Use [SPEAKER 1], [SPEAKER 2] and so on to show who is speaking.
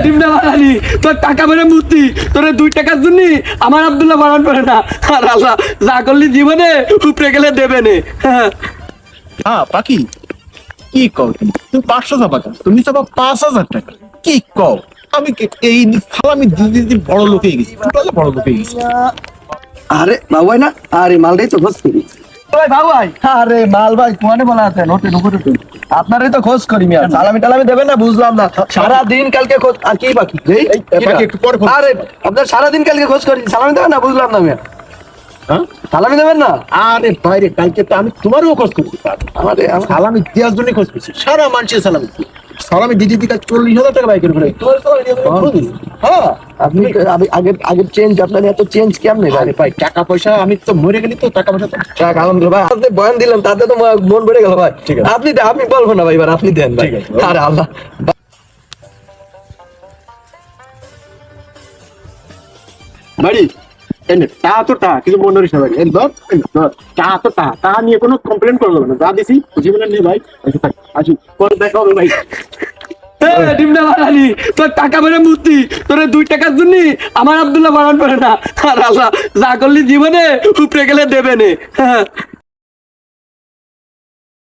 [SPEAKER 1] ডিমটা বানানি তোর টাকা মেরে মূর্তি তোর 2 টাকার জন্য আমার আব্দুল্লাহ বানান পারে না। আর আল্লাহ যা করলি জীবনে উপরে গেলে দেবে নে।
[SPEAKER 2] হ্যাঁ পাখি কি কও তুমি 500 টাকা তুমি চাবা 5000 টাকা কি কও আমি এই সালামি দিদি বড় লোক হয়ে গেছি টোটালি বড় লোক হয়ে গেছি।
[SPEAKER 1] আরে বাবু ভাই না, আরে মালটাই তো খোঁজ করি ভাই বাবু ভাই। আরে মাল ভাই কোয়ানে বলা আছে নোটে উপরে তো আপনারই তো খোঁজ করি মিয়া। সালামি টালামি দেবেন না বুঝলাম না। সারা দিন কালকে খোঁজ আর কি বাকি
[SPEAKER 2] বাকি একটু পরে খোঁজ।
[SPEAKER 1] আরে আপনার সারা দিন কালকে খোঁজ করি সালামি দেবেন না বুঝলাম না মিয়া।
[SPEAKER 2] হ্যাঁ
[SPEAKER 1] সালামি দেবেন না?
[SPEAKER 2] আরে বাইরে কালকে তো আমি তোমারও খোঁজ করছি
[SPEAKER 1] আমারে
[SPEAKER 2] সালামি দেওয়ার জন্য খোঁজ করছি সারা মানুষের সালামি সালামি দিদি দিকা 40,000 টাকা বাইকের উপরে তোমার সালামি হ্যাঁ
[SPEAKER 1] আপনি আগের চেঞ্জ আপনার এত চেঞ্জ কেমনে
[SPEAKER 2] আরে ভাই টাকা পয়সা আমি তো মরে গেলি তো টাকা পয়সা তো
[SPEAKER 1] যাক আলহামদুলিল্লাহ ভাই আপনি বয়ান দিলেন তাতে তো মন ভরে গেল ভাই।
[SPEAKER 2] ঠিক আছে।
[SPEAKER 1] আপনি বলবো না ভাই এবার আপনি দেন ভাই।
[SPEAKER 2] ঠিক আছে।
[SPEAKER 1] আরে আল্লাহ
[SPEAKER 2] বাড়ি এনে তা তো তা কিছু মনে করিস না ভাই এই ধর তা তো তা নিয়ে কোনো কমপ্লেন করবো না যা দিছি জীবনে নে ভাই আসি পরে দেখা হবে ভাই।
[SPEAKER 1] ডিমটা বানানি তোর টাকা মেরে মূর্তি তোর 2 টাকার জন্য আমার আব্দুল্লাহ বানান পারে না। আর আল্লাহ যা করলি জীবনে উপরে গেলে দেবে নে।